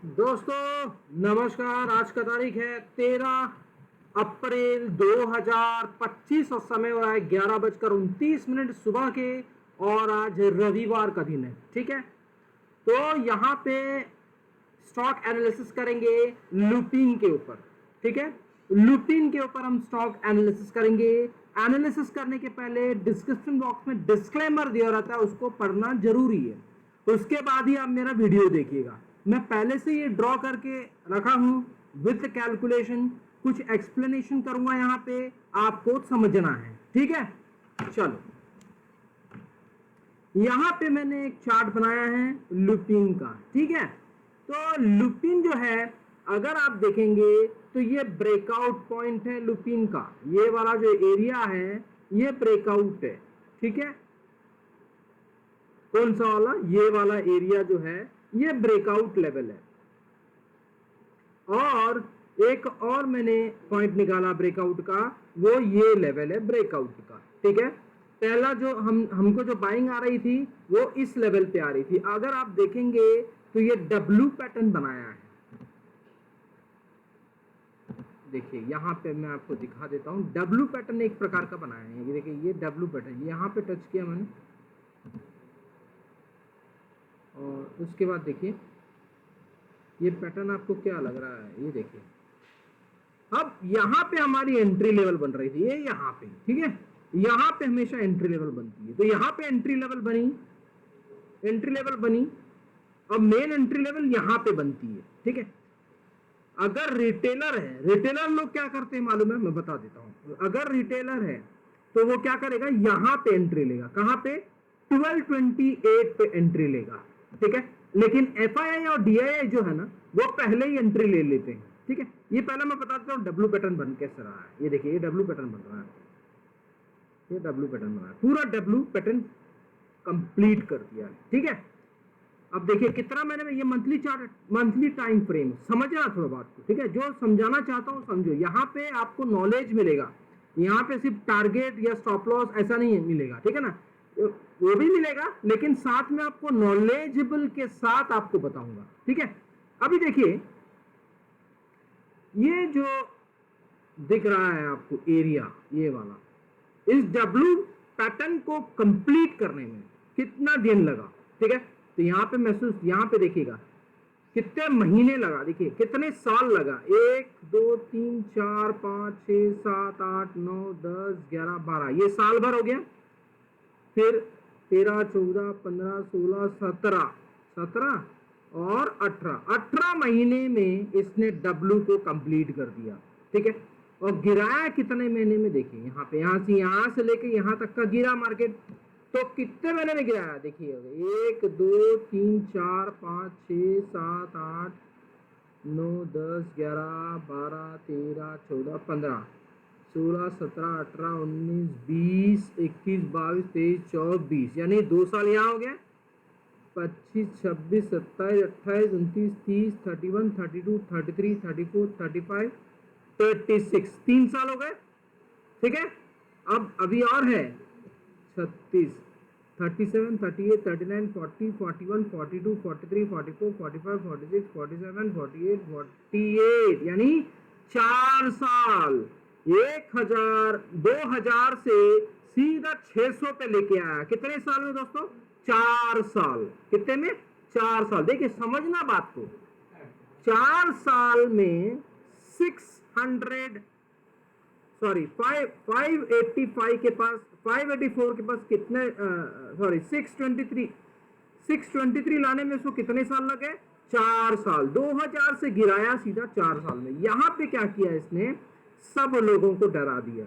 दोस्तों नमस्कार। आज का तारीख है 13 अप्रैल 2025 और समय हो रहा है 11:29 सुबह के। और आज रविवार का दिन है, ठीक है। तो यहाँ पे स्टॉक एनालिसिस करेंगे लुपिन के ऊपर, ठीक है। लुपिन के ऊपर हम स्टॉक एनालिसिस करेंगे। एनालिसिस करने के पहले डिस्क्रिप्शन बॉक्स में डिस्क्लेमर दिया रहता है, उसको पढ़ना जरूरी है। उसके बाद ही आप मेरा वीडियो देखिएगा। मैं पहले से ये ड्रॉ करके रखा हूं विथ कैलकुलेशन, कुछ एक्सप्लेनेशन करूंगा यहाँ पे, आपको समझना है, ठीक है। चलो, यहां पे मैंने एक चार्ट बनाया है लुपिन का, ठीक है। तो लुपिन जो है, अगर आप देखेंगे तो ये ब्रेकआउट पॉइंट है लुपिन का। ये वाला जो एरिया है ये ब्रेकआउट है, ठीक है। कौन सा वाला? ये वाला एरिया जो है ये ब्रेकआउट लेवल है। और एक और मैंने पॉइंट निकाला ब्रेकआउट का, वो ये लेवल है ब्रेकआउट का, ठीक है। पहला जो हमको जो बाइंग आ रही थी वो इस लेवल पे आ रही थी। अगर आप देखेंगे तो ये डब्ल्यू पैटर्न बनाया है। देखिए यहाँ पे मैं आपको दिखा देता हूँ, डब्ल्यू पैटर्न एक प्रकार का बनाया है। ये देखिए, ये डब्ल्यू पैटर्न यहाँ पे टच किया मैंने, और उसके बाद देखिए ये पैटर्न आपको क्या लग रहा है, ये देखिए। अब यहाँ पे हमारी एंट्री लेवल बन रही थी, ये यहाँ पे, ठीक है। यहाँ पे हमेशा एंट्री लेवल बनती है, तो यहाँ पे एंट्री लेवल बनी। अब मेन एंट्री लेवल यहाँ पे बनती है, ठीक है। अगर रिटेलर है, रिटेलर लोग क्या करते हैं मालूम है, मैं बता देता हूँ। अगर रिटेलर है तो वो क्या करेगा, यहाँ पे एंट्री लेगा। कहाँ पे? 1228 पे एंट्री लेगा, ठीक है। लेकिन एफआईआई और डीआईआई जो है ना, वो पहले ही एंट्री ले लेते हैं, ठीक है। ये पहले मैं बता देता हूँ डब्ल्यू पैटर्न बन कैसे रहा है। ये देखिए, ये डब्ल्यू पैटर्न बन रहा है, ये डब्ल्यू पैटर्न बना है, पूरा डब्ल्यू पैटर्न कंप्लीट कर दिया, ठीक है। अब देखिए कितना मैंने, ये monthly chart, monthly time frame, समझना थोड़ा बात को, ठीक है। जो समझाना चाहता हूँ समझो। यहाँ पे आपको नॉलेज मिलेगा, यहाँ पे सिर्फ टारगेट या स्टॉप लॉस ऐसा नहीं मिलेगा, ठीक है ना। वो भी मिलेगा, लेकिन साथ में आपको नॉलेजेबल के साथ आपको बताऊंगा, ठीक है। अभी देखिए ये जो दिख रहा है आपको एरिया, ये वाला, इस डब्ल्यू पैटर्न को कंप्लीट करने में कितना दिन लगा, ठीक है। तो यहाँ पे महसूस, यहाँ पे देखिएगा कितने महीने लगा, देखिए कितने साल लगा। 1 2 3 4 5 6 7 8 9 10 11 12, ये साल भर हो गया। फिर 13 14 15 16 17 और 18 महीने में इसने डब्ल्यू को कंप्लीट कर दिया, ठीक है। और गिराया कितने महीने में? देखिए यहाँ पे, यहाँ से लेके यहाँ तक का गिरा मार्केट। तो कितने महीने में गिराया देखिए, 1 2 3 4 5 6 7 8 9 10 11 12 13 14 15 16 17 18 19 20 21 22 23 24 20, यानी 2 साल यहाँ हो गया। 25 26 27 28 29 30 31 32 33 34 35 36, 3 साल हो गए, ठीक है। अब अभी और है 36 37 38 39 40 41 42 43 44 45 46 47 48 48, यानी 4 साल। 2000 से सीधा 600 पे लेके आया। कितने साल में दोस्तों? 4 साल। कितने में? 4 साल। देखिए समझना बात को, 4 साल में 585 के पास, 584 के पास कितने, 623 लाने में उसको कितने साल लगे? 4 साल। 2000 से गिराया सीधा 4 साल में। यहां पे क्या किया इसने? सब लोगों को डरा दिया,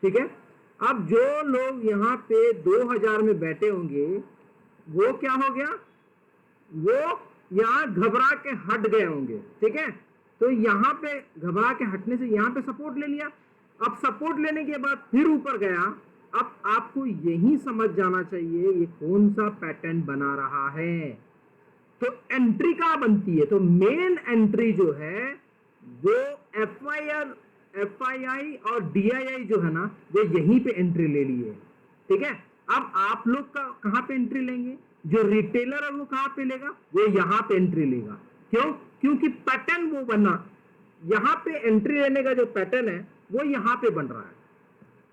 ठीक है। अब जो लोग यहाँ पे 2000 में बैठे होंगे, वो क्या हो गया, वो यहाँ घबरा के हट गए होंगे, ठीक है। तो यहाँ पे घबरा के हटने से यहाँ पे सपोर्ट ले लिया। अब सपोर्ट लेने के बाद फिर ऊपर गया। अब आपको यही समझ जाना चाहिए ये कौन सा पैटर्न बना रहा है। तो एंट्री कहाँ बनती है? तो मेन एंट्री जो है वो एफआईआई और डीआईआई जो है ना, वो यहीं पे एंट्री ले ली है, ठीक है। अब आप लोग का कहाँ पे एंट्री लेंगे? जो रिटेलर है वो कहाँ पे लेगा? वो यहाँ पे एंट्री लेगा। क्यों? क्योंकि पैटर्न वो बना, यहाँ पे एंट्री लेने का जो पैटर्न है वो यहाँ पे बन रहा है।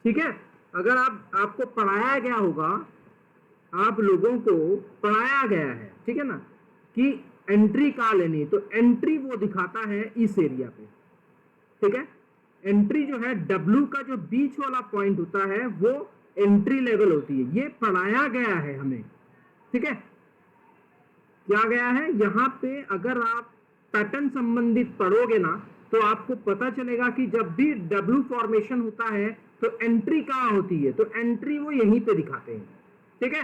ठीक है, अगर आपको पढ़ाया गया होगा, आप लोगों को पढ़ाया गया है, ठीक है ना, कि एंट्री कहाँ लेनी है, तो एंट्री वो दिखाता है इस एरिया पे। ठीक है, एंट्री जो है W का जो बीच वाला पॉइंट होता है वो एंट्री लेवल होती है, ये पढ़ाया गया है हमें। ठीक है, क्या गया है यहाँ पे, अगर आप पैटर्न संबंधित पढ़ोगे ना तो आपको पता चलेगा कि जब भी W फॉर्मेशन होता है तो एंट्री कहाँ होती है, तो एंट्री वो यहीं पे दिखाते हैं। ठीक है,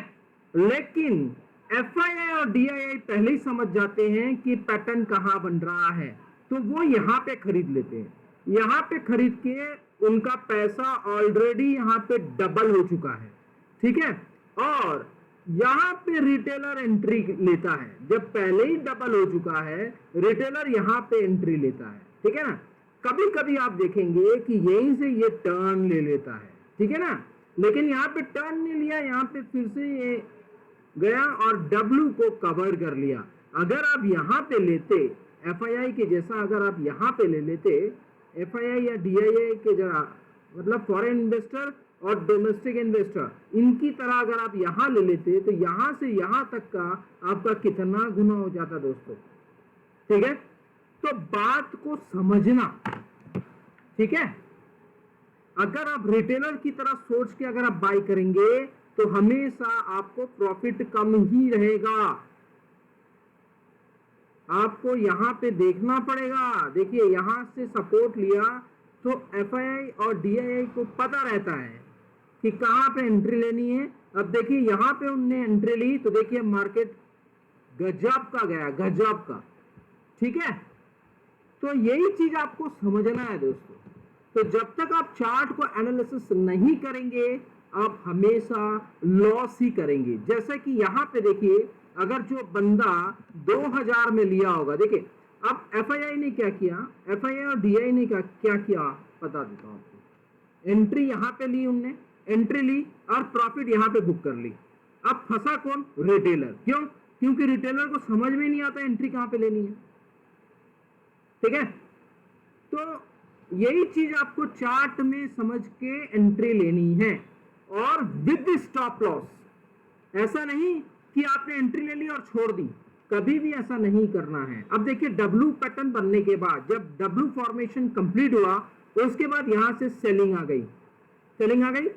लेकिन FII और DII पहले ही समझ जाते हैं कि पैटर्न कहाँ बन रहा है, तो वो यहाँ पे खरीद लेते हैं। यहाँ पे खरीद के उनका पैसा ऑलरेडी यहाँ पे डबल हो चुका है। ठीक है, और यहाँ पे रिटेलर एंट्री लेता है, जब पहले ही डबल हो चुका है रिटेलर यहाँ पे एंट्री लेता है। ठीक है ना, कभी कभी आप देखेंगे कि यहीं से ये टर्न ले लेता है। ठीक है ना, लेकिन यहाँ पे टर्न नहीं लिया, यहाँ पे फिर से ये गया और W को कवर कर लिया। अगर आप यहाँ पे लेते FII के जैसा, अगर आप यहाँ पे ले लेते FII या DII के जरा, मतलब फॉरेन इन्वेस्टर और डोमेस्टिक इन्वेस्टर, इनकी तरह अगर आप यहाँ ले लेते तो यहाँ से यहाँ तक का आपका कितना गुना हो जाता दोस्तों। ठीक है, तो बात को समझना। ठीक है, अगर आप रिटेलर की तरह सोच के अगर आप बाय करेंगे तो हमेशा आपको प्रॉफिट कम ही रहेगा। आपको यहाँ पे देखना पड़ेगा। देखिए यहाँ से सपोर्ट लिया तो FII और DII को पता रहता है कि कहाँ पे एंट्री लेनी है। अब देखिए यहाँ पे उनने एंट्री ली तो देखिए मार्केट गजब का गया, गजब का। ठीक है, तो यही चीज आपको समझना है दोस्तों। तो जब तक आप चार्ट को एनालिसिस नहीं करेंगे आप हमेशा लॉस ही करेंगे। जैसे कि यहाँ पे देखिए, अगर जो बंदा 2000 में लिया होगा, देखिए अब FII ने क्या किया, FII और DII ने क्या किया बता देता हूँ आपको। एंट्री यहाँ पे ली उनने, एंट्री ली और प्रॉफिट यहाँ पे बुक कर ली। अब फंसा कौन, रिटेलर। क्यों, क्योंकि रिटेलर को समझ में नहीं आता एंट्री कहाँ पे लेनी है। ठीक है, तो यही चीज आपको चार्ट में समझ के एंट्री लेनी है और विद स्टॉप लॉस। ऐसा नहीं कि आपने एंट्री ले ली और छोड़ दी, कभी भी ऐसा नहीं करना है। अब देखिए W पैटर्न बनने के बाद जब W फॉर्मेशन कंप्लीट हुआ तो उसके बाद यहां से सेलिंग आ गई, सेलिंग आ गई।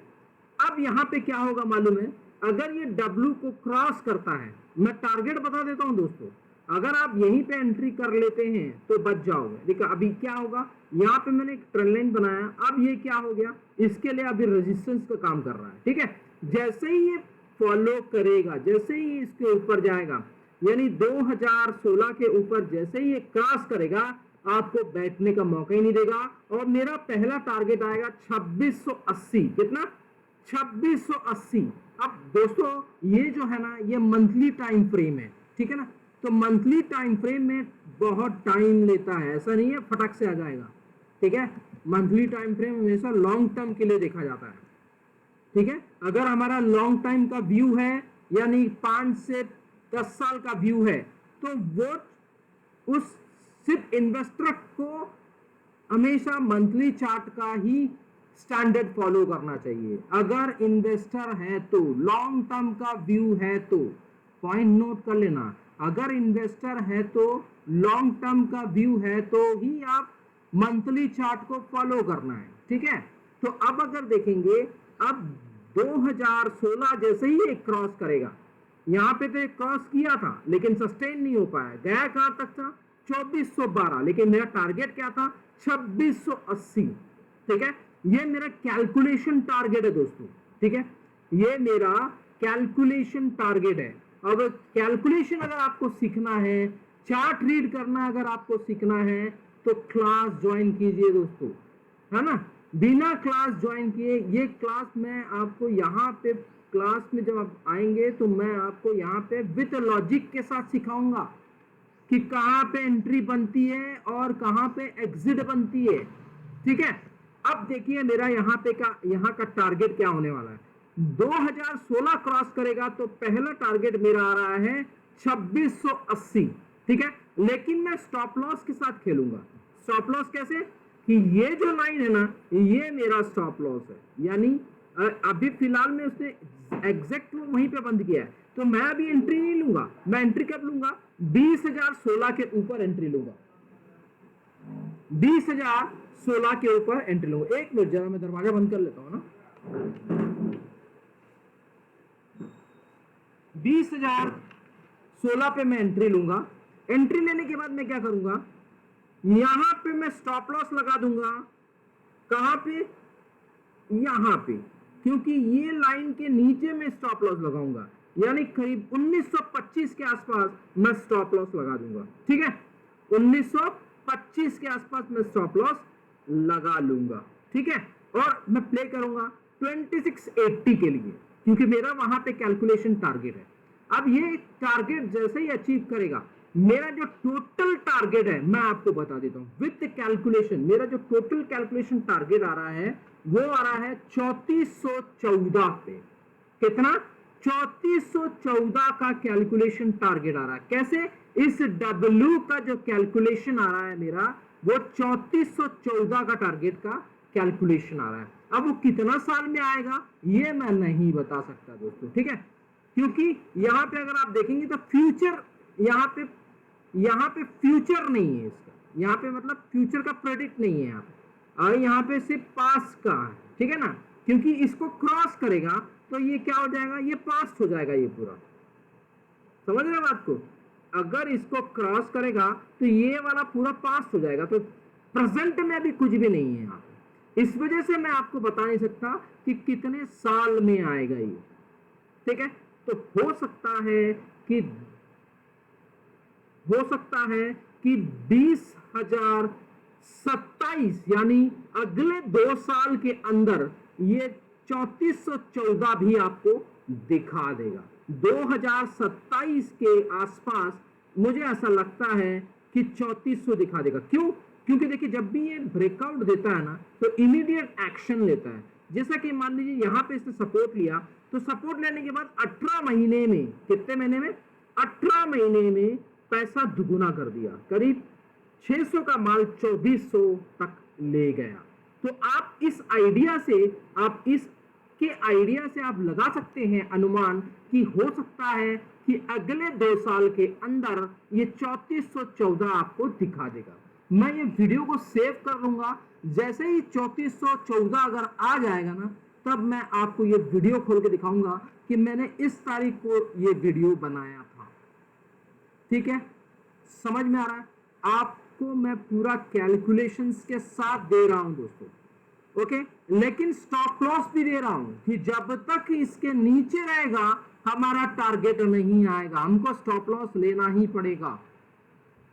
अब यहां पे क्या होगा मालूम है, अगर ये W को क्रॉस करता है, मैं टारगेट बता देता हूं दोस्तों, अगर आप यहीं पे एंट्री कर लेते हैं तो बच जाओगे। देखिए अभी क्या होगा, यहाँ पे मैंने एक ट्रेंड लाइन बनाया, अब ये क्या हो गया, इसके लिए अभी रेजिस्टेंस का काम कर रहा है। ठीक है, जैसे ही ये फॉलो करेगा, जैसे ही इसके ऊपर जाएगा, यानी 2016 के ऊपर जैसे ही ये क्रॉस करेगा आपको बैठने का मौका ही नहीं देगा। और मेरा पहला टारगेट आएगा 2680। कितना, 2680। अब दोस्तों ये जो है ना, ये मंथली टाइम फ्रेम है। ठीक है ना, तो मंथली टाइम फ्रेम में बहुत टाइम लेता है, ऐसा नहीं है फटक से आ जाएगा। ठीक है, मंथली टाइम फ्रेम हमेशा लॉन्ग टर्म के लिए देखा जाता है। ठीक है, अगर हमारा लॉन्ग टाइम का व्यू है यानी 5 से 10 साल का व्यू है तो वो उस सिर्फ इन्वेस्टर को हमेशा मंथली चार्ट का ही स्टैंडर्ड फॉलो करना चाहिए। अगर इन्वेस्टर है तो, लॉन्ग टर्म का व्यू है तो, पॉइंट नोट कर लेना, अगर इन्वेस्टर है तो, लॉन्ग टर्म का व्यू है तो ही आप मंथली चार्ट को फॉलो करना है। ठीक है, तो अब अगर देखेंगे, अब 2016 जैसे ही एक क्रॉस करेगा, यहाँ पे तो एक क्रॉस किया था लेकिन सस्टेन नहीं हो पाया, गया कहां तक था 2412, लेकिन मेरा टारगेट क्या था 2680। ठीक है, ये मेरा कैलकुलेशन टारगेट है दोस्तों। ठीक है, ये मेरा कैलकुलेशन टारगेट है। अब कैलकुलेशन अगर आपको सीखना है, चार्ट रीड करना अगर आपको सीखना है तो क्लास ज्वाइन कीजिए दोस्तों, है ना। बिना क्लास ज्वाइन किए, ये क्लास मैं आपको यहाँ पे क्लास में जब आप आएंगे तो मैं आपको यहाँ पे विद लॉजिक के साथ सिखाऊंगा कि कहाँ पे एंट्री बनती है और कहाँ पे एग्जिट बनती है। ठीक है, अब देखिए मेरा यहाँ का टारगेट क्या होने वाला है। 2016 क्रॉस करेगा तो पहला टारगेट मेरा आ रहा है 2680। ठीक है, लेकिन मैं स्टॉप लॉस के साथ खेलूंगा। स्टॉप लॉस कैसे कि ये जो लाइन है ना, ये मेरा स्टॉप लॉस है, यानी अभी फिलहाल में उसने एग्जैक्ट वहीं पे बंद किया है, तो मैं अभी एंट्री नहीं लूंगा। मैं एंट्री कब लूंगा? 20,016 के ऊपर एंट्री लूंगा, 20,016 के ऊपर एंट्री लूंगा। एक मिनट जरा मैं दरवाजा बंद कर लेता हूं ना। 20,016 पे मैं एंट्री लूंगा। एंट्री लेने के बाद मैं क्या करूंगा, यहां पे मैं स्टॉप लॉस लगा दूंगा। कहां पे? यहां पे, क्योंकि ये लाइन के नीचे मैं स्टॉप लॉस लगाऊंगा, यानी करीब 1925 के आसपास मैं स्टॉप लॉस लगा दूंगा। ठीक है, 1925 के आसपास मैं स्टॉप लॉस लगा लूंगा। ठीक है, और मैं प्ले करूंगा 2680 के लिए, क्योंकि मेरा वहां पे कैलकुलेशन टारगेट है। अब ये टारगेट जैसे ही अचीव करेगा, मेरा जो टोटल टारगेट है मैं आपको बता देता हूं विद कैलकुलेशन। मेरा जो टोटल कैलकुलेशन टारगेट आ रहा है वो आ रहा है 3414 पे। कितना? 3414 का कैलकुलेशन टारगेट आ रहा है। कैसे? इस W का जो कैलकुलेशन आ रहा है मेरा, वो 3414 का टारगेट का कैलकुलेशन आ रहा है। अब वो कितना साल में आएगा ये मैं नहीं बता सकता दोस्तों। ठीक है, क्योंकि यहां पे अगर आप देखेंगे तो फ्यूचर, यहां पे फ्यूचर नहीं है इसका, यहां पे मतलब फ्यूचर का प्रेडिक्ट नहीं है यहाँ पे सिर्फ पास का है। ठीक है ना, क्योंकि इसको क्रॉस करेगा तो ये क्या हो जाएगा, ये पास हो जाएगा, ये पूरा। समझ रहे बात को? अगर इसको क्रॉस करेगा तो ये वाला पूरा पास हो जाएगा, तो प्रेजेंट में अभी कुछ भी नहीं है यहाँ पे। इस वजह से मैं आपको बता नहीं सकता कि कितने साल में आएगा ये। ठीक है, तो हो सकता है कि 2027 यानी अगले 2 साल के अंदर ये 3414 भी आपको दिखा देगा। 2027 के आसपास मुझे ऐसा लगता है कि 3400 दिखा देगा। क्यों? क्योंकि देखिए जब भी ये ब्रेकआउट देता है ना तो इमीडिएट एक्शन लेता है। जैसा कि मान लीजिए यहां पे इसने सपोर्ट लिया, तो सपोर्ट लेने के बाद 18 महीने में, कितने महीने में? 18 महीने में पैसा दुगुना कर दिया, करीब 600 का माल 2400 तक ले गया। तो आप इस आइडिया से आप लगा सकते हैं अनुमान कि हो सकता है कि अगले 2 साल के अंदर ये 3414 आपको दिखा देगा। मैं ये वीडियो को सेव कर लूंगा, जैसे ही 3414 अगर आ जाएगा ना, तब मैं आपको ये वीडियो खोल के दिखाऊंगा कि मैंने इस तारीख को ये वीडियो बनाया था। ठीक है, समझ में आ रहा है? आपको मैं पूरा कैलकुलेशंस के साथ दे रहा हूं दोस्तों। ओके, लेकिन स्टॉप लॉस भी दे रहा हूं कि जब तक इसके नीचे रहेगा हमारा टारगेट नहीं आएगा, हमको स्टॉप लॉस लेना ही पड़ेगा।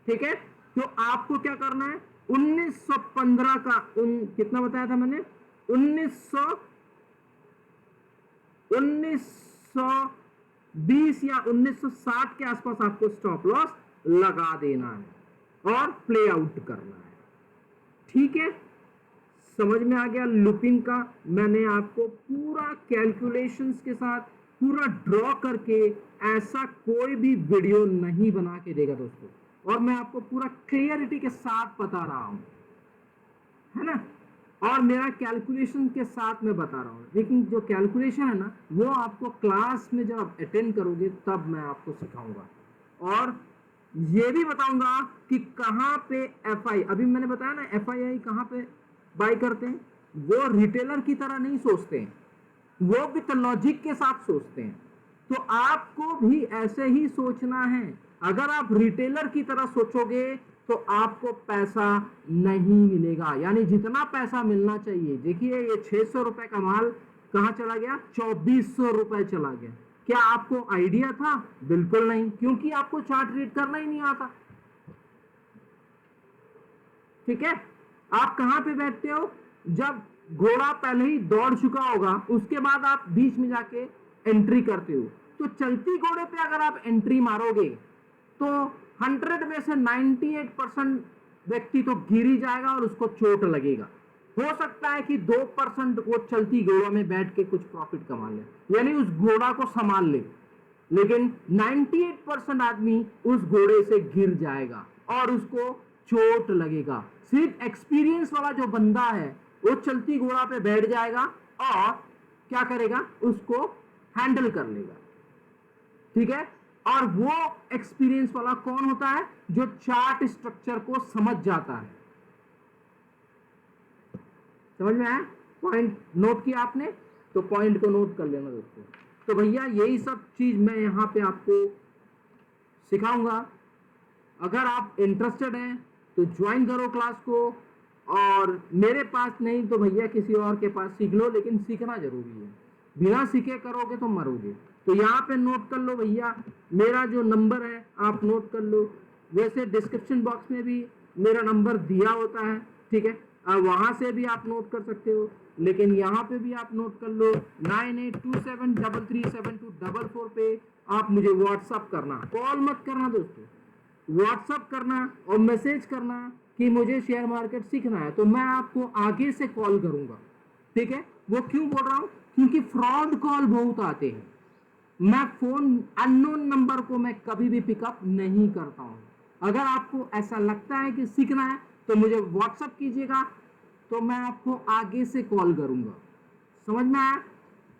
ठीक है, तो आपको क्या करना है? 1915 का कितना बताया था मैंने? 1920 या 1960 के आसपास आपको स्टॉप लॉस लगा देना है और प्ले आउट करना है। ठीक है, समझ में आ गया? लुपिंग का मैंने आपको पूरा कैलकुलेशंस के साथ पूरा ड्रॉ करके ऐसा कोई भी वीडियो नहीं बना के देगा दोस्तों, और मैं आपको पूरा क्लियरिटी के साथ बता रहा हूं, है ना? और मेरा कैलकुलेशन के साथ मैं बता रहा हूं, लेकिन जो कैलकुलेशन है ना वो आपको क्लास में जब आप अटेंड करोगे तब मैं आपको सिखाऊंगा। और ये भी बताऊंगा कि कहां पे एफआई, अभी मैंने बताया ना एफआईआई कहां पे बाय करते हैं। वो रिटेलर की तरह नहीं सोचते हैं, वो भी तो लॉजिक के साथ सोचते हैं। तो आपको भी ऐसे ही सोचना है। अगर आप रिटेलर की तरह सोचोगे तो आपको पैसा नहीं मिलेगा, यानी जितना पैसा मिलना चाहिए। देखिए ये 600 रुपए का माल कहां चला गया? 2400 रुपए चला गया। क्या आपको आइडिया था? बिल्कुल नहीं, क्योंकि आपको चार्ट रीड करना ही नहीं आता। ठीक है, आप कहां पे बैठते हो? जब घोड़ा पहले ही दौड़ चुका होगा उसके बाद आप बीच में जाके एंट्री करते हो। तो चलती घोड़े पे अगर आप एंट्री मारोगे तो 100 में से 98% व्यक्ति तो गिर ही जाएगा और उसको चोट लगेगा। हो सकता है कि 2% वो चलती घोड़ा में बैठ के कुछ प्रॉफिट कमा ले, यानी उस घोड़ा को संभाल ले, लेकिन 98% आदमी उस घोड़े से गिर जाएगा। और उसको चोट लगेगा। सिर्फ एक्सपीरियंस वाला जो बंदा है वो चलती घोड़ा पे बैठ जाएगा और क्या करेगा, उसको हैंडल कर लेगा, ठीक है। और वो एक्सपीरियंस वाला कौन होता है, जो चार्ट स्ट्रक्चर को समझ जाता है। समझ में आया? पॉइंट नोट किया आपने, तो पॉइंट को नोट कर लेना दोस्तों। तो भैया यही सब चीज मैं यहाँ पे आपको सिखाऊंगा। अगर आप इंटरेस्टेड हैं तो ज्वाइन करो क्लास को, और मेरे पास नहीं तो भैया किसी और के पास सीख लो, लेकिन सीखना जरूरी है। बिना सीखे करोगे तो मरोगे। तो यहाँ पे नोट कर लो भैया, मेरा जो नंबर है आप नोट कर लो। वैसे डिस्क्रिप्शन बॉक्स में भी मेरा नंबर दिया होता है, ठीक है, वहां से भी आप नोट कर सकते हो, लेकिन यहाँ पे भी आप नोट कर लो 9827337244 पे आप मुझे व्हाट्सअप करना, कॉल मत करना दोस्तों, व्हाट्सअप करना और मैसेज करना कि मुझे शेयर मार्केट सीखना है, तो मैं आपको आगे से कॉल करूंगा, ठीक है। वो क्यों बोल रहा हूं, क्योंकि फ्रॉड कॉल बहुत आते हैं। मैं फोन अननोन नंबर को मैं कभी भी पिकअप नहीं करता हूं। अगर आपको ऐसा लगता है कि सीखना है तो मुझे व्हाट्सअप कीजिएगा, तो मैं आपको आगे से कॉल करूंगा। समझ में आया?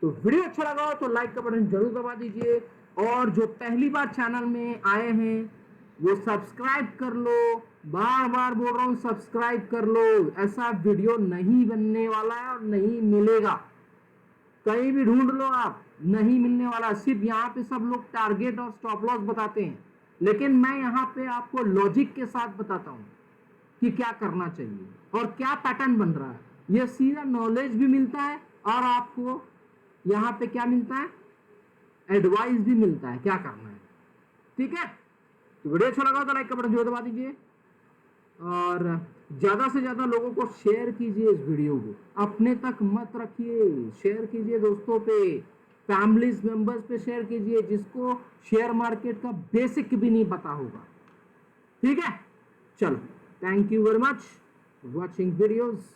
तो वीडियो अच्छा लगा हो तो लाइक का बटन जरूर दबा दीजिए, और जो पहली बार चैनल में आए हैं वो सब्सक्राइब कर लो। बार बार बोल रहा हूं सब्सक्राइब कर लो, ऐसा वीडियो नहीं बनने वाला है और नहीं मिलेगा, कहीं भी ढूंढ लो आप, नहीं मिलने वाला। सिर्फ यहाँ पे सब लोग टारगेट और स्टॉप लॉस बताते हैं, लेकिन मैं यहाँ पे आपको लॉजिक के साथ बताता हूँ कि क्या करना चाहिए और क्या पैटर्न बन रहा है। ये सीधा नॉलेज भी मिलता है और आपको यहाँ पे क्या मिलता है, एडवाइस भी मिलता है क्या करना है, ठीक है। तो वीडियो अच्छा लगा तो लाइक का बटन जरूर दबा दीजिए, और ज्यादा से ज्यादा लोगों को शेयर कीजिए इस वीडियो को, अपने तक मत रखिए, शेयर कीजिए दोस्तों पे, फैमिलीज मेंबर्स पे शेयर कीजिए जिसको शेयर मार्केट का बेसिक भी नहीं पता होगा, ठीक है। चलो, thank you very much watching videos.